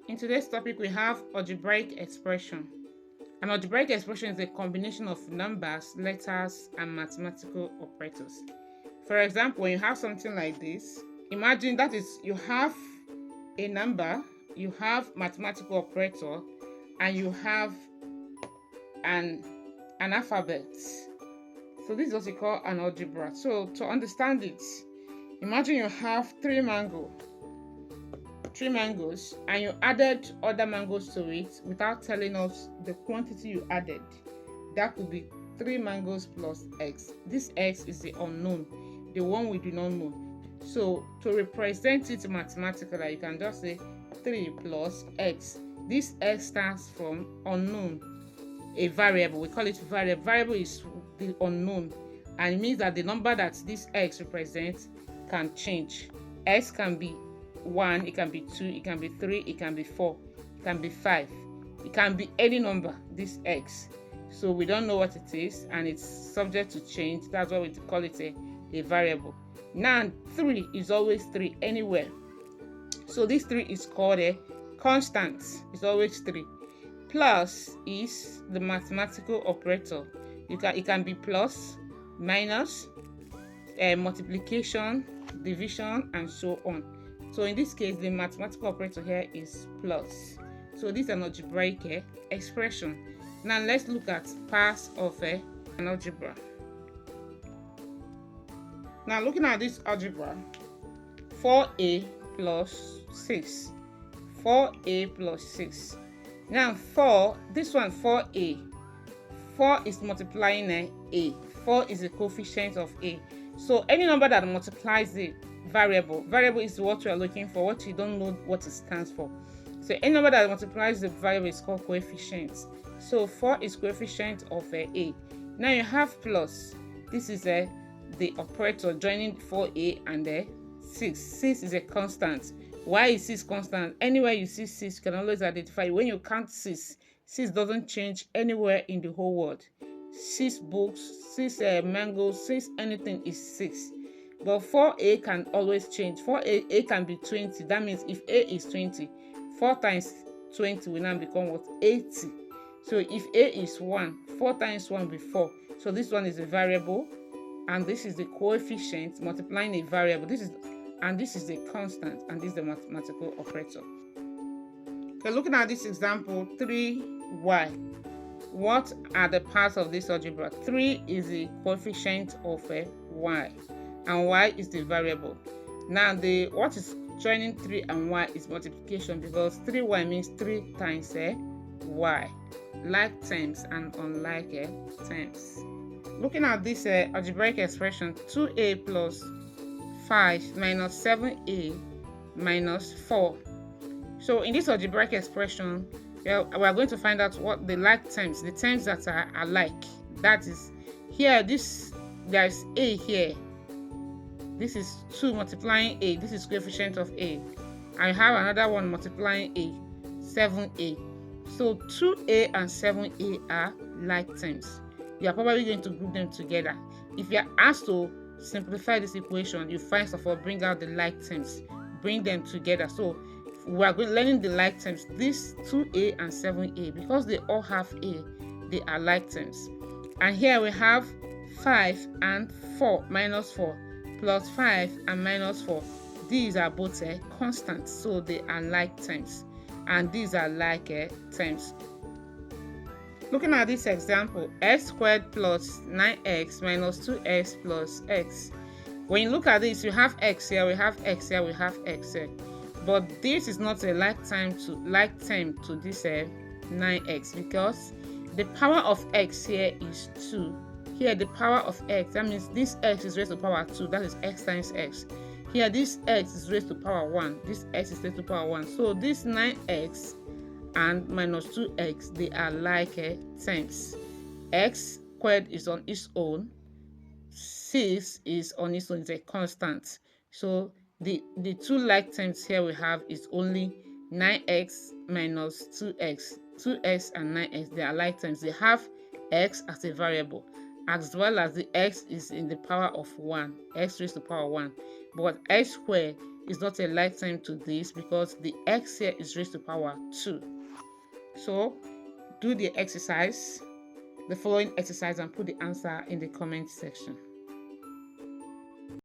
In today's topic, we have algebraic expression. An algebraic expression is a combination of numbers, letters, and mathematical operators. For example, when you have something like this, imagine that is you have a number, you have mathematical operator, and you have an alphabet. So this is what we call an algebra. So to understand it, imagine you have three mangoes and you added other mangoes to it without telling us the quantity you added. That could be 3 mangoes plus x. This x is the unknown, the one we do not know. So to represent it mathematically, you can just say 3 plus x. This x stands from unknown, a variable. We call it variable. Variable is the unknown, and it means that the number that this x represents can change. X can be 1, it can be 2, it can be 3, it can be 4, it can be 5, it can be any number, this x. So we don't know what it is and it's subject to change. That's why we call it a variable. Now 3 is always 3 anywhere, so this 3 is called a constant. It's always 3. Plus is the mathematical operator. It can be plus, minus, multiplication, division, and so on. So in this case, the mathematical operator here is plus. So this is an algebraic expression. Now let's look at parts of an algebra. Now looking at this algebra, 4a plus 6. 4a plus 6. Now 4, this one 4a. 4 is multiplying a. 4 is the coefficient of a. So any number that multiplies the variable is what we are looking for, what you don't know what it stands for. So any number that multiplies the variable is called coefficient. So 4 is coefficient of a. Now you have plus. This is the operator joining 4a and 6. 6 is a constant. Why is 6 constant? Anywhere you see 6, you can always identify. When you count 6, 6 doesn't change anywhere in the whole world. 6 books, 6 mangoes, 6 anything is 6. But 4a can always change. 4a can be 20. That means if a is 20, 4 times 20 will now become what? 80. So if a is 1, 4 times 1 will be 4. So this one is a variable, and this is the coefficient multiplying a variable. This is the constant, and this is the mathematical operator. Okay, looking at this example, 3y. What are the parts of this algebra? 3 is the coefficient of y, and y is the variable. Now what is joining 3 and y is multiplication, because 3y means 3 times y, like terms and unlike terms. Looking at this algebraic expression, 2a plus 5 minus 7a minus 4. So in this algebraic expression, we are going to find out what the like terms, the terms that are alike. That is, here there is a here. This is 2 multiplying a. This is coefficient of a. I have another one multiplying a, 7a. So 2a and 7a are like terms. You are probably going to group them together. If you are asked to simplify this equation, you first of all bring out the like terms, bring them together. So we are learning the like terms. This 2a and 7a, because they all have a, they are like terms. And here we have 5 and 4 minus 4 plus 5 and minus 4. These are both constants, so they are like terms, and these are like terms. Looking at this example, x squared plus 9x minus 2x plus x. When you look at this, you have x here, we have x here, we have x here. But this is not a like term to this 9x, because the power of x here is 2. Here the power of x, that means this x is raised to power 2, that is x times x. Here this x is raised to power 1, this x is raised to power 1. So this 9x and minus 2x, they are like terms. X squared is on its own, 6 is on its own, it's a constant. So the two like terms here we have is only 9x minus 2x. 2x and 9x, they are like terms. They have x as a variable, as well as the x is in the power of 1, x raised to power 1. But x squared is not a like term to this because the x here is raised to power 2. So do the exercise, the following exercise, and put the answer in the comment section.